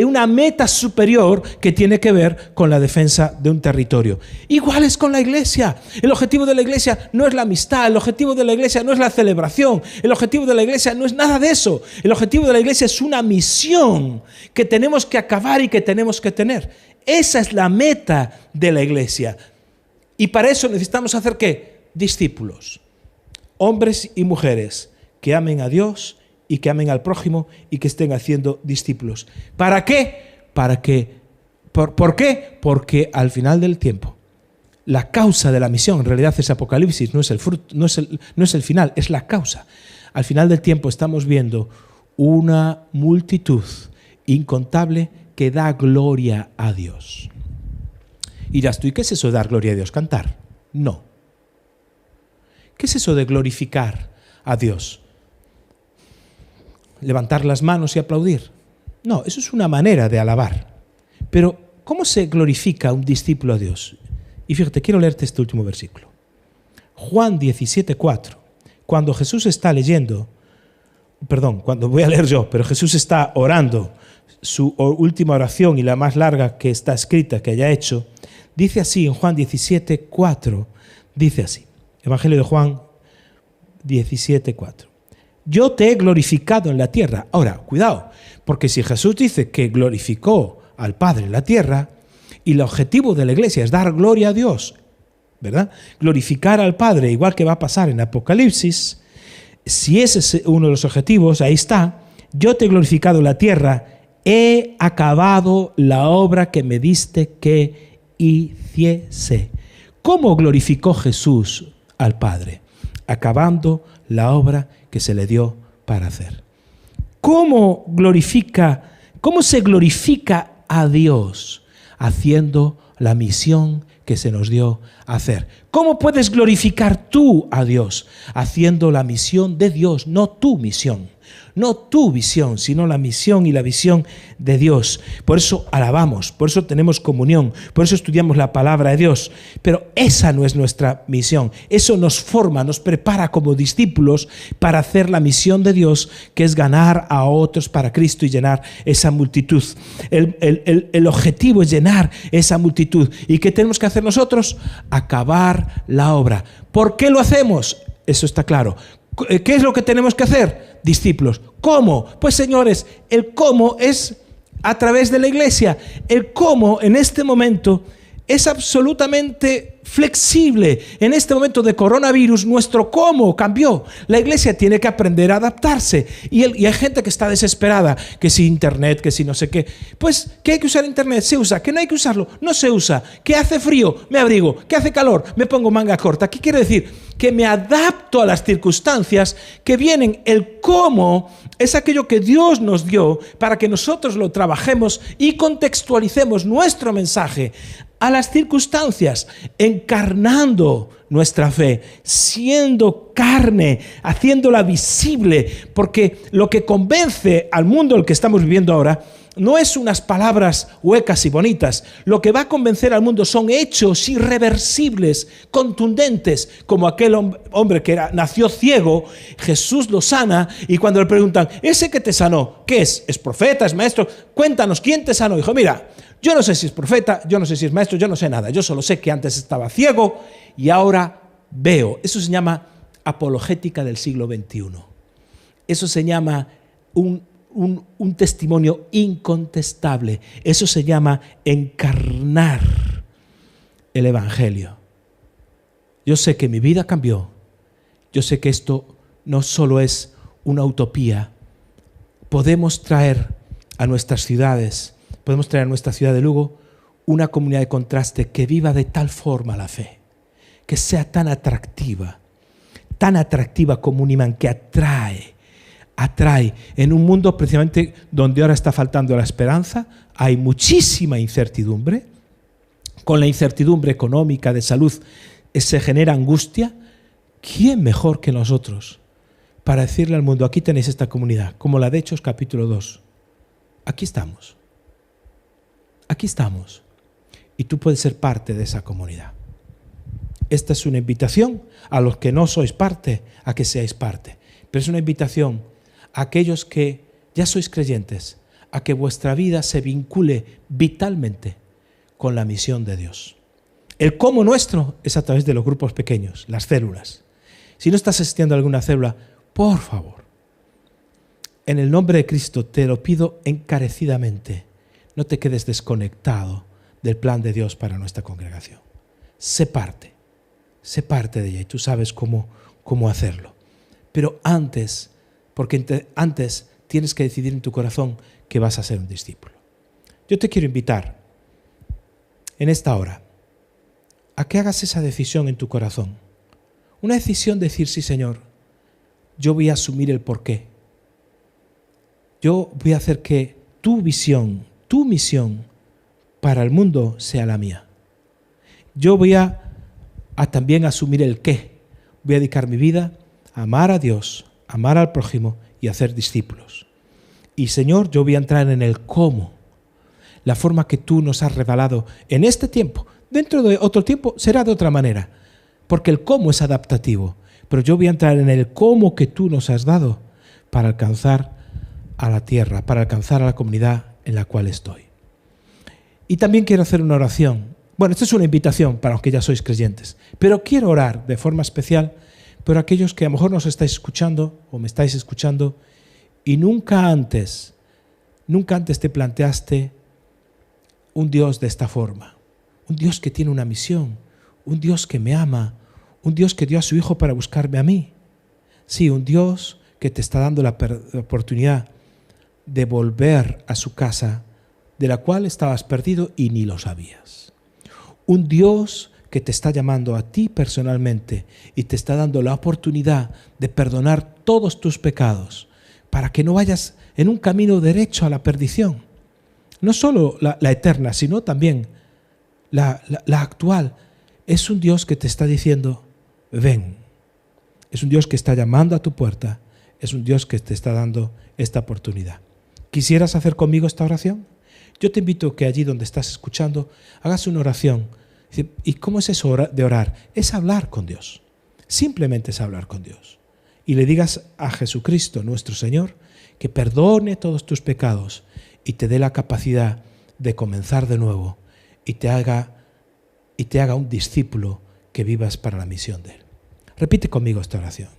una meta superior que tiene que ver con la defensa de un territorio. Igual es con la iglesia. El objetivo de la iglesia no es la amistad, el objetivo de la iglesia no es la celebración, el objetivo de la iglesia no es nada de eso. El objetivo de la iglesia es una misión que tenemos que acabar y que tenemos que tener. Esa es la meta de la iglesia. Y para eso necesitamos hacer ¿qué? Discípulos, hombres y mujeres que amen a Dios y que amen al prójimo y que estén haciendo discípulos. ¿Para qué? ¿Por qué? Porque al final del tiempo, la causa de la misión, en realidad es Apocalipsis, no es el fruto, no es el final, es la causa. Al final del tiempo estamos viendo una multitud incontable que da gloria a Dios. Y dirás tú, ¿y qué es eso de dar gloria a Dios? ¿Cantar? No. ¿Qué es eso de glorificar a Dios? ¿Levantar las manos y aplaudir? No, eso es una manera de alabar. Pero, ¿cómo se glorifica un discípulo a Dios? Y fíjate, quiero leerte este último versículo. Juan 17:4. Cuando Jesús está cuando voy a leer yo, pero Jesús está orando, su última oración y la más larga que está escrita, que haya hecho, dice así en Juan 17:4, dice así, Evangelio de Juan 17:4. Yo te he glorificado en la tierra. Ahora, cuidado, porque si Jesús dice que glorificó al Padre en la tierra, y el objetivo de la iglesia es dar gloria a Dios, ¿verdad? Glorificar al Padre, igual que va a pasar en Apocalipsis, si ese es uno de los objetivos, ahí está, yo te he glorificado en la tierra, he acabado la obra que me diste que hiciese. ¿Cómo glorificó Jesús al Padre? Acabando la obra que se le dio para hacer. ¿Cómo se glorifica a Dios? haciendo la misión que se nos dio a hacer. ¿Cómo puedes glorificar tú a Dios? Haciendo la misión de Dios, no tu misión. No tu visión, sino la misión y la visión de Dios. Por eso alabamos, por eso tenemos comunión, por eso estudiamos la palabra de Dios. Pero esa no es nuestra misión. Eso nos forma, nos prepara como discípulos para hacer la misión de Dios, que es ganar a otros para Cristo y llenar esa multitud. El objetivo es llenar esa multitud. ¿Y qué tenemos que hacer nosotros? Acabar la obra. ¿Por qué lo hacemos? Eso está claro. ¿Qué es lo que tenemos que hacer? Discípulos. ¿Cómo? Pues señores, el cómo es a través de la iglesia. El cómo en este momento es absolutamente flexible. En este momento de coronavirus, nuestro cómo cambió. La iglesia tiene que aprender a adaptarse. Y hay gente que está desesperada, que si internet, que si no sé qué. Pues, ¿qué hay que usar internet? Se usa. ¿Que no hay que usarlo? No se usa. ¿Que hace frío? Me abrigo. ¿Que hace calor? Me pongo manga corta. ¿Qué quiere decir? Que me adapto a las circunstancias que vienen. El cómo es aquello que Dios nos dio para que nosotros lo trabajemos y contextualicemos nuestro mensaje a las circunstancias, encarnando nuestra fe, siendo carne, haciéndola visible, porque lo que convence al mundo el que estamos viviendo ahora no es unas palabras huecas y bonitas. Lo que va a convencer al mundo son hechos irreversibles, contundentes, como aquel hombre que nació ciego. Jesús lo sana y cuando le preguntan, ¿ese que te sanó, qué es? ¿Es profeta? ¿Es maestro? Cuéntanos, ¿quién te sanó? Dijo, mira, yo no sé si es profeta, yo no sé si es maestro, yo no sé nada. Yo solo sé que antes estaba ciego y ahora veo. Eso se llama apologética del siglo XXI. Eso se llama un testimonio incontestable. Eso se llama encarnar el Evangelio. Yo sé que mi vida cambió. Yo sé que esto no solo es una utopía. Podemos traer a nuestras ciudades, podemos traer a nuestra ciudad de Lugo una comunidad de contraste que viva de tal forma la fe, que sea tan atractiva como un imán que atrae en un mundo precisamente donde ahora está faltando la esperanza. Hay muchísima incertidumbre. Con la incertidumbre económica, de salud, se genera angustia. ¿Quién mejor que nosotros para decirle al mundo, aquí tenéis esta comunidad, como la de Hechos capítulo 2? Aquí estamos. Aquí estamos. Y tú puedes ser parte de esa comunidad. Esta es una invitación a los que no sois parte, a que seáis parte. Pero es una invitación a aquellos que ya sois creyentes, a que vuestra vida se vincule vitalmente con la misión de Dios. El cómo nuestro es a través de los grupos pequeños, las células. Si no estás asistiendo a alguna célula, por favor, en el nombre de Cristo te lo pido encarecidamente, no te quedes desconectado del plan de Dios para nuestra congregación. Sé parte de ella y tú sabes cómo hacerlo. Pero antes tienes que decidir en tu corazón que vas a ser un discípulo. Yo te quiero invitar en esta hora a que hagas esa decisión en tu corazón. Una decisión de decir, sí Señor, yo voy a asumir el porqué. Yo voy a hacer que tu visión, tu misión para el mundo sea la mía. Yo voy a también asumir el qué. Voy a dedicar mi vida a amar a Dios, amar al prójimo y hacer discípulos. Y Señor, yo voy a entrar en el cómo, la forma que tú nos has revelado en este tiempo. Dentro de otro tiempo será de otra manera, porque el cómo es adaptativo. Pero yo voy a entrar en el cómo que tú nos has dado para alcanzar a la tierra, para alcanzar a la comunidad en la cual estoy. Y también quiero hacer una oración. Bueno, esta es una invitación para los que ya sois creyentes, pero quiero orar de forma especial por aquellos que a lo mejor nos estáis escuchando o me estáis escuchando y nunca antes te planteaste un Dios de esta forma, un Dios que tiene una misión, un Dios que me ama, un Dios que dio a su Hijo para buscarme a mí. Sí, un Dios que te está dando la oportunidad de volver a su casa, de la cual estabas perdido y ni lo sabías. Un Dios que te está llamando a ti personalmente y te está dando la oportunidad de perdonar todos tus pecados para que no vayas en un camino derecho a la perdición. No solo la eterna, sino también la actual. Es un Dios que te está diciendo, ven. Es un Dios que está llamando a tu puerta. Es un Dios que te está dando esta oportunidad. ¿Quisieras hacer conmigo esta oración? Yo te invito a que allí donde estás escuchando hagas una oración. ¿Y cómo es eso de orar? Es hablar con Dios. Simplemente es hablar con Dios. Y le digas a Jesucristo, nuestro Señor, que perdone todos tus pecados y te dé la capacidad de comenzar de nuevo y te haga un discípulo que vivas para la misión de Él. Repite conmigo esta oración.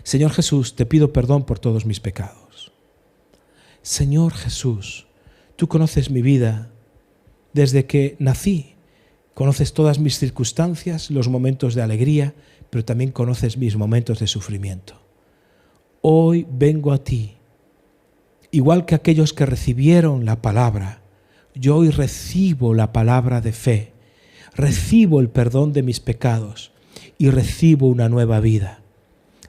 Señor Jesús, te pido perdón por todos mis pecados. Señor Jesús, tú conoces mi vida desde que nací. Conoces todas mis circunstancias, los momentos de alegría, pero también conoces mis momentos de sufrimiento. Hoy vengo a ti, igual que aquellos que recibieron la palabra. Yo hoy recibo la palabra de fe, recibo el perdón de mis pecados y recibo una nueva vida.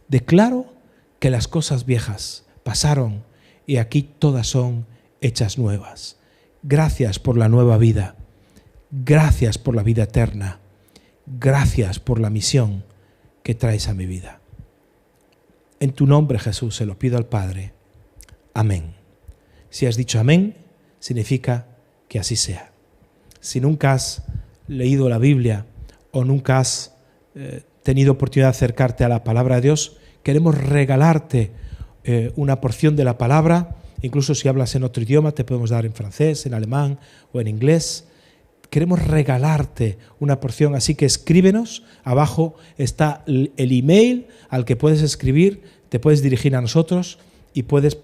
Declaro que las cosas viejas pasaron y aquí todas son hechas nuevas. Gracias por la nueva vida. Gracias por la vida eterna. Gracias por la misión que traes a mi vida. En tu nombre, Jesús, se lo pido al Padre. Amén. Si has dicho amén, significa que así sea. Si nunca has leído la Biblia o nunca has tenido oportunidad de acercarte a la palabra de Dios, queremos regalarte una porción de la palabra. Incluso si hablas en otro idioma, te podemos dar en francés, en alemán o en inglés. Queremos regalarte una porción, así que escríbenos. Abajo está el email al que puedes escribir, te puedes dirigir a nosotros y puedes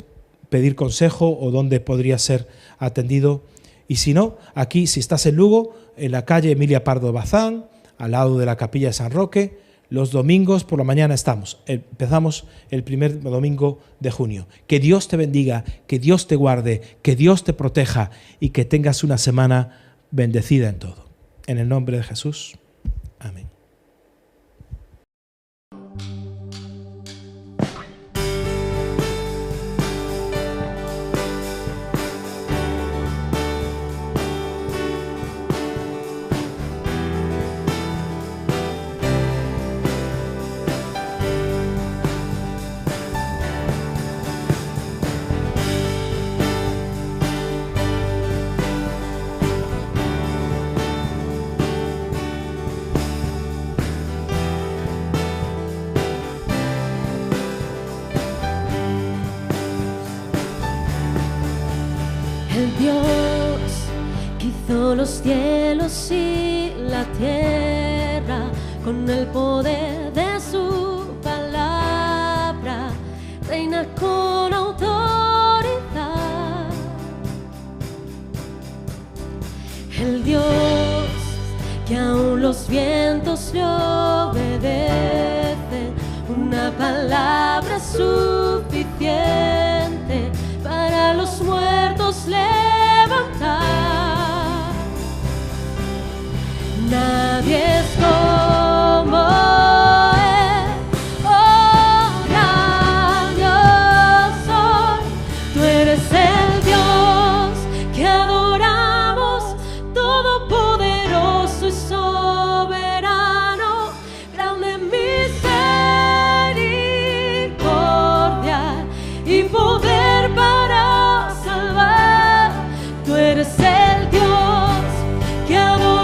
pedir consejo o dónde podría ser atendido. Y si no, aquí, si estás en Lugo, en la calle Emilia Pardo Bazán, al lado de la Capilla de San Roque, los domingos por la mañana estamos. Empezamos el primer domingo de junio. Que Dios te bendiga, que Dios te guarde, que Dios te proteja y que tengas una semana bendecida en todo. En el nombre de Jesús. Amén. Los cielos y la tierra con el poder de su palabra, reina con autoridad. El Dios que aún los vientos le obedecen, una palabra suficiente para los muertos levantar. Nadie es como Él, oh gran Dios soy. Tú eres el Dios que adoramos, todopoderoso y soberano, grande misericordia y poder para salvar. Tú eres el Dios que adoramos,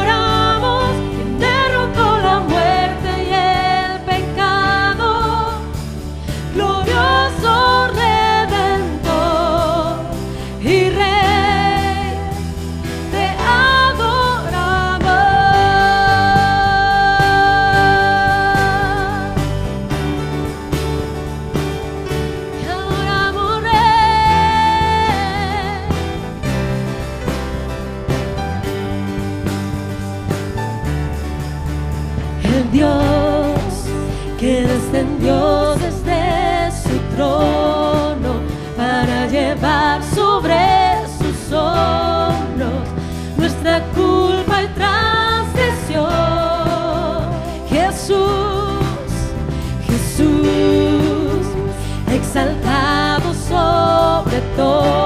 descendió desde su trono para llevar sobre sus hombros nuestra culpa y transgresión. Jesús, Jesús, exaltado sobre todo.